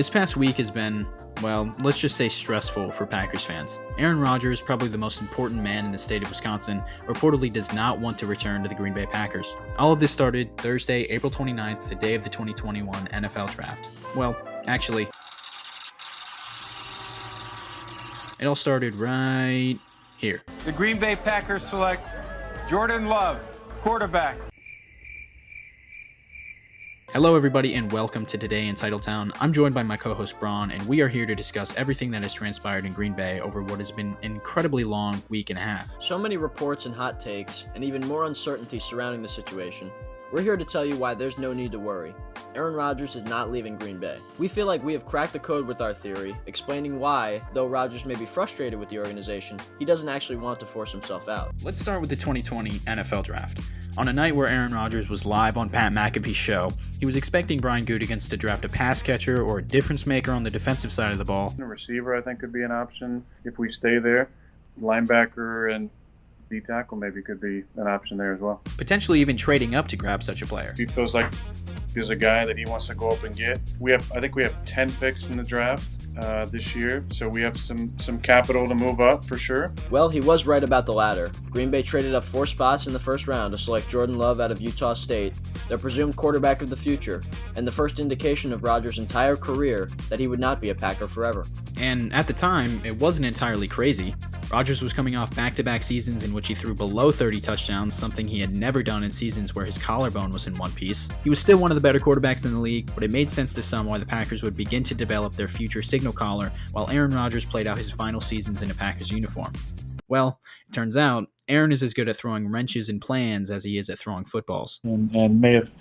This past week has been, well, let's just say stressful for Packers fans. Aaron Rodgers, probably the most important man in the state of Wisconsin, reportedly does not want to return to the Green Bay Packers. All of this started Thursday, April 29th, the day of the 2021 NFL Draft. Well, actually, it all started right here. The Green Bay Packers select Jordan Love, quarterback. Hello everybody and welcome to Today in Titletown. I'm joined by my co-host Braun, and we are here to discuss everything that has transpired in Green Bay over what has been an incredibly long week and a half. So many reports and hot takes, and even more uncertainty surrounding the situation. We're here to tell you why there's no need to worry. Aaron Rodgers is not leaving Green Bay. We feel like we have cracked the code with our theory, explaining why, though Rodgers may be frustrated with the organization, he doesn't actually want to force himself out. Let's start with the 2020 NFL Draft. On a night where Aaron Rodgers was live on Pat McAfee's show, he was expecting Brian Gutekunst to draft a pass catcher or a difference maker on the defensive side of the ball. A receiver, I think, could be an option if we stay there. Linebacker and D-tackle maybe could be an option there as well. Potentially even trading up to grab such a player. He feels like there's a guy that he wants to go up and get. I think we have 10 picks in the draft this year, so we have some capital to move up for sure. Well, he was right about the latter. Green Bay traded up 4 spots in the first round to select Jordan Love out of Utah State, their presumed quarterback of the future, and the first indication of Rodgers' entire career that he would not be a Packer forever. And at the time, it wasn't entirely crazy. Rodgers was coming off back-to-back seasons in which he threw below 30 touchdowns, something he had never done in seasons where his collarbone was in one piece. He was still one of the better quarterbacks in the league, but it made sense to some why the Packers would begin to develop their future signal caller while Aaron Rodgers played out his final seasons in a Packers uniform. Well, it turns out, Aaron is as good at throwing wrenches and plans as he is at throwing footballs. And may have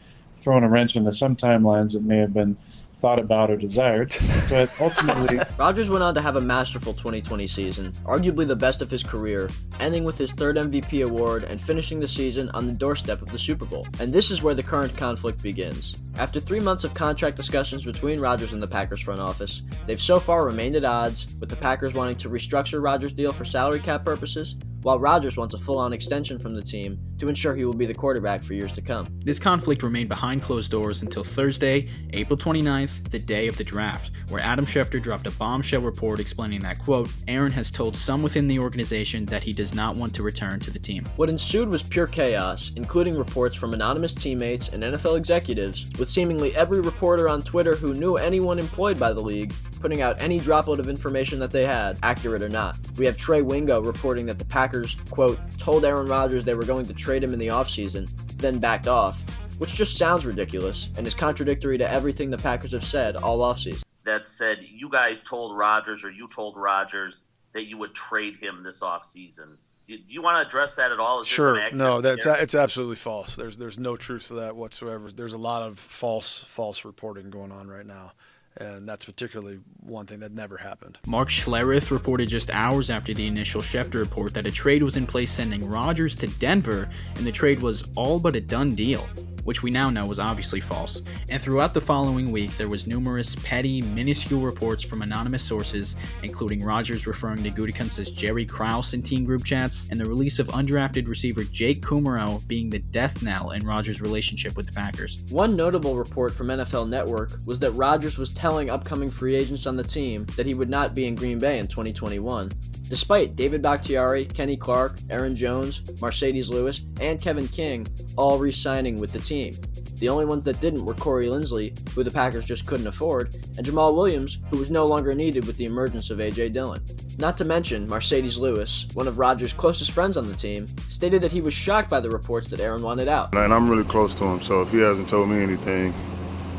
thrown a wrench into some timelines that may have been thought about or desired, but ultimately... Rodgers went on to have a masterful 2020 season, arguably the best of his career, ending with his 3rd MVP award and finishing the season on the doorstep of the Super Bowl. And this is where the current conflict begins. After 3 months of contract discussions between Rodgers and the Packers front office, they've so far remained at odds, with the Packers wanting to restructure Rodgers' deal for salary cap purposes, while Rodgers wants a full-on extension from the team to ensure he will be the quarterback for years to come. This conflict remained behind closed doors until Thursday, April 29th, the day of the draft, where Adam Schefter dropped a bombshell report explaining that, quote, Aaron has told some within the organization that he does not want to return to the team. What ensued was pure chaos, including reports from anonymous teammates and NFL executives, with seemingly every reporter on Twitter who knew anyone employed by the league putting out any droplet of information that they had, accurate or not. We have Trey Wingo reporting that the Packers, quote, told Aaron Rodgers they were going to trade him in the offseason, then backed off, which just sounds ridiculous and is contradictory to everything the Packers have said all offseason. That said, you guys told Rodgers, or you told Rodgers, that you would trade him this offseason. Do you want to address that at all? Sure. No, it's absolutely false. There's no truth to that whatsoever. There's a lot of false reporting going on right now. And that's particularly one thing that never happened. Mark Schlereth reported just hours after the initial Schefter report that a trade was in place sending Rodgers to Denver, and the trade was all but a done deal, which we now know was obviously false. And throughout the following week, there was numerous petty, minuscule reports from anonymous sources, including Rodgers referring to Gutekunst as Jerry Krause in team group chats, and the release of undrafted receiver Jake Kumerow being the death knell in Rodgers' relationship with the Packers. One notable report from NFL Network was that Rodgers was telling upcoming free agents on the team that he would not be in Green Bay in 2021. Despite David Bakhtiari, Kenny Clark, Aaron Jones, Mercedes Lewis, and Kevin King all re-signing with the team. The only ones that didn't were Corey Linsley, who the Packers just couldn't afford, and Jamal Williams, who was no longer needed with the emergence of A.J. Dillon. Not to mention, Mercedes Lewis, one of Rodgers' closest friends on the team, stated that he was shocked by the reports that Aaron wanted out. And I'm really close to him, so if he hasn't told me anything,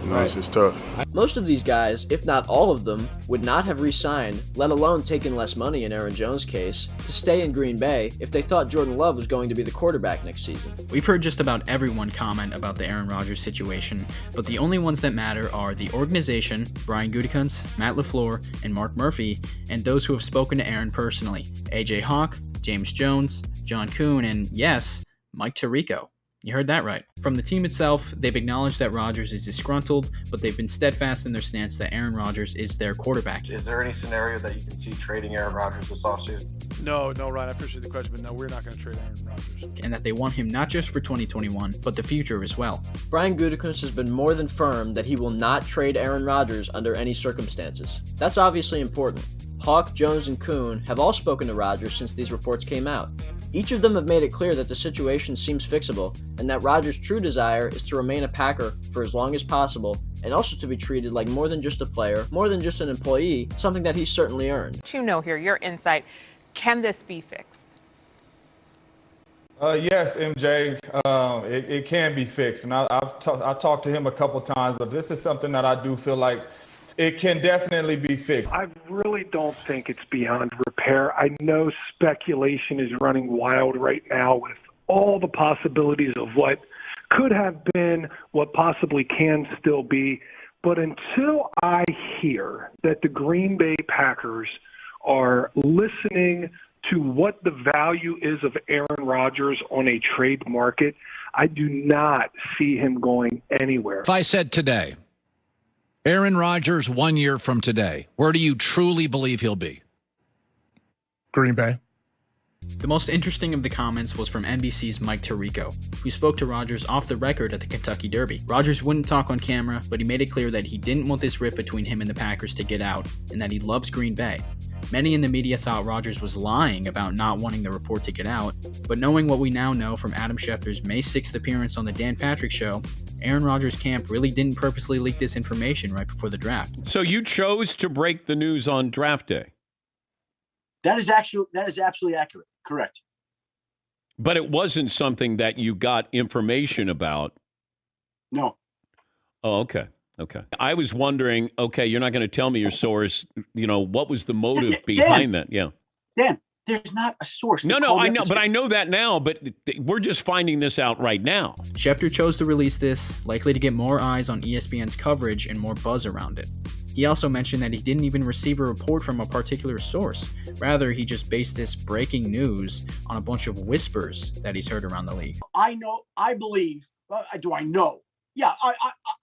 it's just tough. Most of these guys, if not all of them, would not have re-signed, let alone taken less money in Aaron Jones' case, to stay in Green Bay if they thought Jordan Love was going to be the quarterback next season. We've heard just about everyone comment about the Aaron Rodgers situation, but the only ones that matter are the organization, Brian Gutekunst, Matt LaFleur, and Mark Murphy, and those who have spoken to Aaron personally, AJ Hawk, James Jones, John Kuhn, and yes, Mike Tirico. You heard that right. From the team itself, they've acknowledged that Rodgers is disgruntled, but they've been steadfast in their stance that Aaron Rodgers is their quarterback. Is there any scenario that you can see trading Aaron Rodgers this offseason? No, Ryan, I appreciate the question, but no, we're not going to trade Aaron Rodgers. And that they want him not just for 2021, but the future as well. Brian Gutekunst has been more than firm that he will not trade Aaron Rodgers under any circumstances. That's obviously important. Hawk, Jones, and Kuhn have all spoken to Rodgers since these reports came out. Each of them have made it clear that the situation seems fixable, and that Rodgers' true desire is to remain a Packer for as long as possible, and also to be treated like more than just a player, more than just an employee, something that he's certainly earned. You know here, your insight, can this be fixed? Yes, MJ, it can be fixed, and I've talked to him a couple times, but this is something that I do feel like it can definitely be fixed. I really don't think it's beyond repair. I know speculation is running wild right now with all the possibilities of what could have been, what possibly can still be. But until I hear that the Green Bay Packers are listening to what the value is of Aaron Rodgers on a trade market, I do not see him going anywhere. If I said today, Aaron Rodgers 1 year from today, where do you truly believe he'll be? Green Bay. The most interesting of the comments was from NBC's Mike Tirico, who spoke to Rodgers off the record at the Kentucky Derby. Rodgers wouldn't talk on camera, but he made it clear that he didn't want this rift between him and the Packers to get out, and that he loves Green Bay. Many in the media thought Rodgers was lying about not wanting the report to get out, but knowing what we now know from Adam Schefter's May 6th appearance on the Dan Patrick Show, Aaron Rodgers' camp really didn't purposely leak this information right before the draft. So you chose to break the news on draft day? That is absolutely accurate. Correct. But it wasn't something that you got information about? No. Oh, okay. Okay. I was wondering, okay, you're not going to tell me your source, what was the motive behind that? Yeah. Dan, there's not a source. No, I know, but I know that now, but we're just finding this out right now. Schefter chose to release this, likely to get more eyes on ESPN's coverage and more buzz around it. He also mentioned that he didn't even receive a report from a particular source. Rather, he just based this breaking news on a bunch of whispers that he's heard around the league. I believe. Do I know? Yeah,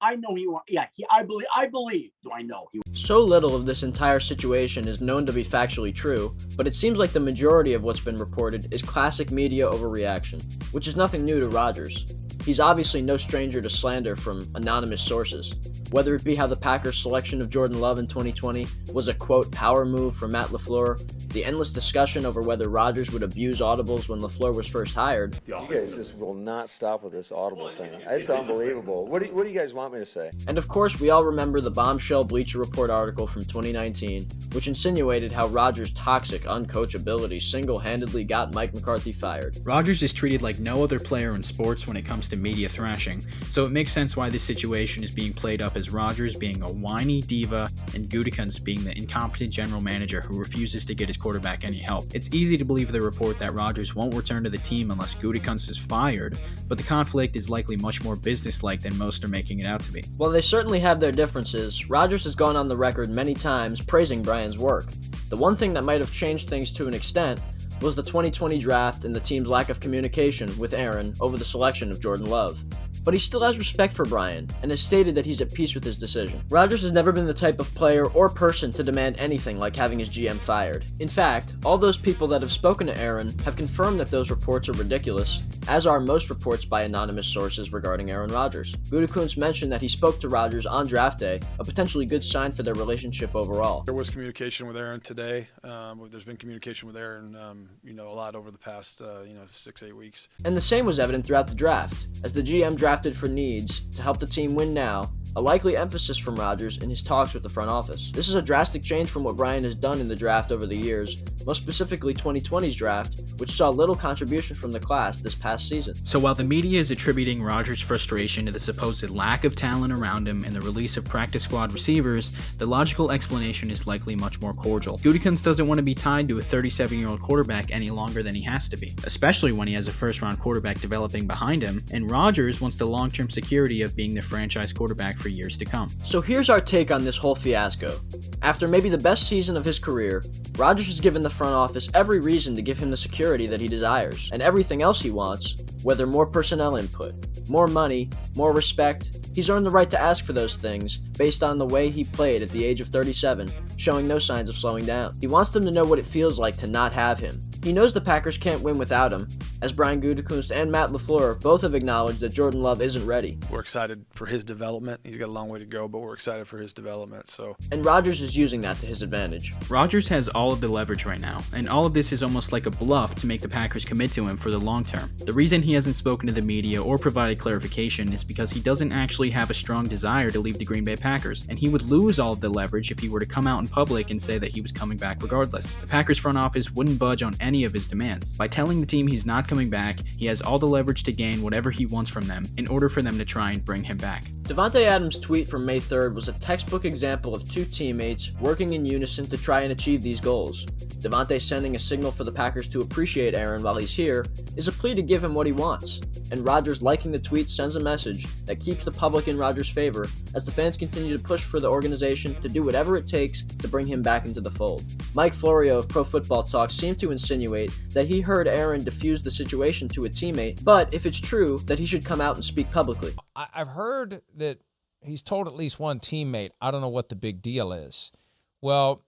I know he. Yeah, I believe. Do I know he? So little of this entire situation is known to be factually true, but it seems like the majority of what's been reported is classic media overreaction, which is nothing new to Rodgers. He's obviously no stranger to slander from anonymous sources. Whether it be how the Packers' selection of Jordan Love in 2020 was a, quote, power move from Matt LaFleur, the endless discussion over whether Rodgers would abuse audibles when LaFleur was first hired. You guys just will not stop with this audible thing. It's unbelievable. What do you guys want me to say? And of course, we all remember the bombshell Bleacher Report article from 2019, which insinuated how Rodgers' toxic uncoachability single-handedly got Mike McCarthy fired. Rodgers is treated like no other player in sports when it comes to media thrashing, so it makes sense why this situation is being played up as Rodgers being a whiny diva and Gutekunst being the incompetent general manager who refuses to get his quarterback any help. It's easy to believe the report that Rodgers won't return to the team unless Gutekunst is fired, but the conflict is likely much more businesslike than most are making it out to be. While they certainly have their differences, Rodgers has gone on the record many times praising Brian's work. The one thing that might have changed things to an extent was the 2020 draft and the team's lack of communication with Aaron over the selection of Jordan Love. But he still has respect for Brian, and has stated that he's at peace with his decision. Rodgers has never been the type of player or person to demand anything like having his GM fired. In fact, all those people that have spoken to Aaron have confirmed that those reports are ridiculous, as are most reports by anonymous sources regarding Aaron Rodgers. Gutekunst mentioned that he spoke to Rodgers on draft day, a potentially good sign for their relationship overall. There was communication with Aaron today. There's been communication with Aaron, a lot over the past, 6-8 weeks. And the same was evident throughout the draft, as the GM drafted for needs to help the team win now, a likely emphasis from Rodgers in his talks with the front office. This is a drastic change from what Brian has done in the draft over the years, most specifically 2020's draft, which saw little contribution from the class this past season. So while the media is attributing Rodgers' frustration to the supposed lack of talent around him and the release of practice squad receivers, the logical explanation is likely much more cordial. Gutekunst doesn't want to be tied to a 37-year-old quarterback any longer than he has to be, especially when he has a first-round quarterback developing behind him, and Rodgers wants the long-term security of being the franchise quarterback for years to come. So here's our take on this whole fiasco. After maybe the best season of his career, Rodgers has given the front office every reason to give him the security that he desires, and everything else he wants, Whether more personnel input, more money, more respect, he's earned the right to ask for those things based on the way he played at the age of 37, showing no signs of slowing down. He wants them to know what it feels like to not have him. He knows the Packers can't win without him, as Brian Gutekunst and Matt LaFleur both have acknowledged that Jordan Love isn't ready. We're excited for his development. He's got a long way to go, but we're excited for his development. And Rodgers is using that to his advantage. Rodgers has all of the leverage right now, and all of this is almost like a bluff to make the Packers commit to him for the long term. The reason he hasn't spoken to the media or provided clarification is because he doesn't actually have a strong desire to leave the Green Bay Packers, and he would lose all of the leverage if he were to come out in public and say that he was coming back regardless. The Packers front office wouldn't budge on any of his demands. By telling the team he's not coming back, he has all the leverage to gain whatever he wants from them in order for them to try and bring him back. Davante Adams' tweet from May 3rd was a textbook example of two teammates working in unison to try and achieve these goals. Davante sending a signal for the Packers to appreciate Aaron while he's here is a plea to give him what he wants. And Rodgers liking the tweet sends a message that keeps the public in Rodgers' favor as the fans continue to push for the organization to do whatever it takes to bring him back into the fold. Mike Florio of Pro Football Talk seemed to insinuate that he heard Aaron diffuse the situation to a teammate, but if it's true, that he should come out and speak publicly. I've heard that he's told at least one teammate, I don't know what the big deal is. Well,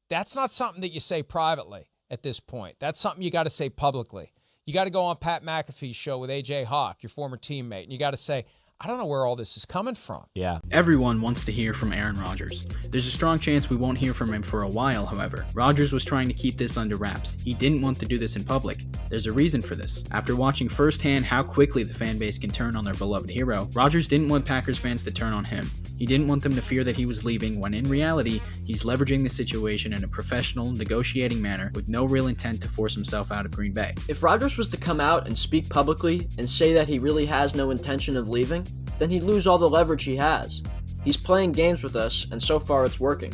that's not something that you say privately at this point. That's something you got to say publicly. You got to go on Pat McAfee's show with A.J. Hawk, your former teammate, and you got to say, I don't know where all this is coming from. Yeah. Everyone wants to hear from Aaron Rodgers. There's a strong chance we won't hear from him for a while, however. Rodgers was trying to keep this under wraps. He didn't want to do this in public. There's a reason for this. After watching firsthand how quickly the fan base can turn on their beloved hero, Rodgers didn't want Packers fans to turn on him. He didn't want them to fear that he was leaving when in reality, he's leveraging the situation in a professional, negotiating manner with no real intent to force himself out of Green Bay. If Rodgers was to come out and speak publicly and say that he really has no intention of leaving, then he'd lose all the leverage he has. He's playing games with us, and so far it's working.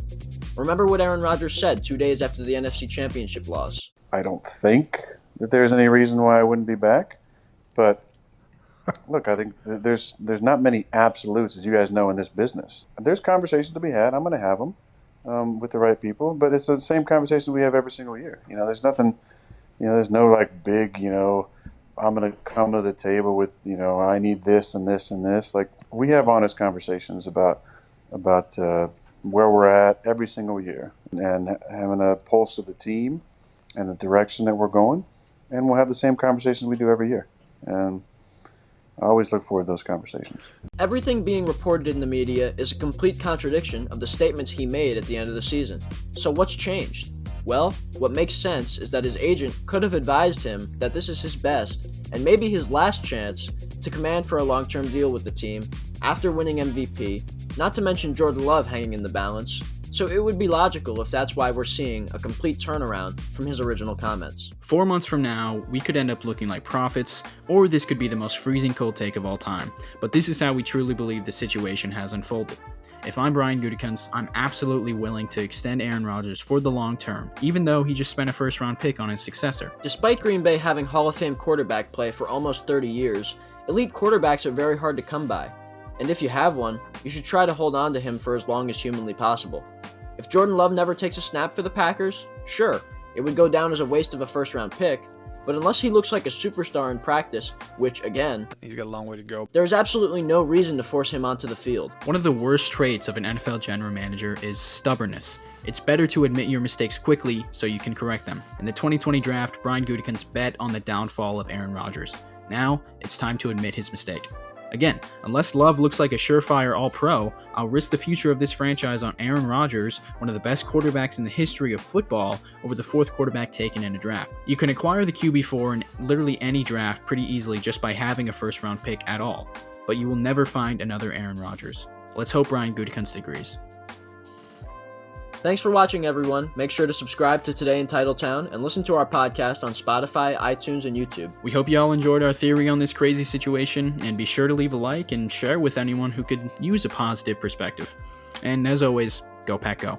Remember what Aaron Rodgers said 2 days after the NFC Championship loss. I don't think that there's any reason why I wouldn't be back, but look, I think there's not many absolutes, as you guys know, in this business. There's conversations to be had. I'm going to have them with the right people, but it's the same conversation we have every single year. There's nothing, there's no like big, I'm going to come to the table with, I need this and this and this. Like, we have honest conversations about where we're at every single year and having a pulse of the team and the direction that we're going. And we'll have the same conversations we do every year. And I always look forward to those conversations. Everything being reported in the media is a complete contradiction of the statements he made at the end of the season. So what's changed? Well, what makes sense is that his agent could have advised him that this is his best and maybe his last chance to command for a long-term deal with the team after winning MVP, not to mention Jordan Love hanging in the balance. So it would be logical if that's why we're seeing a complete turnaround from his original comments. 4 months from now, we could end up looking like prophets, or this could be the most freezing cold take of all time. But this is how we truly believe the situation has unfolded. If I'm Brian Gutekunst, I'm absolutely willing to extend Aaron Rodgers for the long term, even though he just spent a first-round pick on his successor. Despite Green Bay having Hall of Fame quarterback play for almost 30 years, elite quarterbacks are very hard to come by. And if you have one, you should try to hold on to him for as long as humanly possible. If Jordan Love never takes a snap for the Packers, sure, it would go down as a waste of a first-round pick, but unless he looks like a superstar in practice, which, again, he's got a long way to go, there's absolutely no reason to force him onto the field. One of the worst traits of an NFL general manager is stubbornness. It's better to admit your mistakes quickly so you can correct them. In the 2020 draft, Brian Gutekunst bet on the downfall of Aaron Rodgers. Now, it's time to admit his mistake. Again, unless Love looks like a surefire All-Pro, I'll risk the future of this franchise on Aaron Rodgers, one of the best quarterbacks in the history of football, over the fourth quarterback taken in a draft. You can acquire the QB4 in literally any draft pretty easily just by having a first-round pick at all, but you will never find another Aaron Rodgers. Let's hope Brian Gutekunst agrees. Thanks for watching, everyone. Make sure to subscribe to Today in Titletown and listen to our podcast on Spotify, iTunes, and YouTube. We hope you all enjoyed our theory on this crazy situation, and be sure to leave a like and share with anyone who could use a positive perspective. And as always, go Pack Go.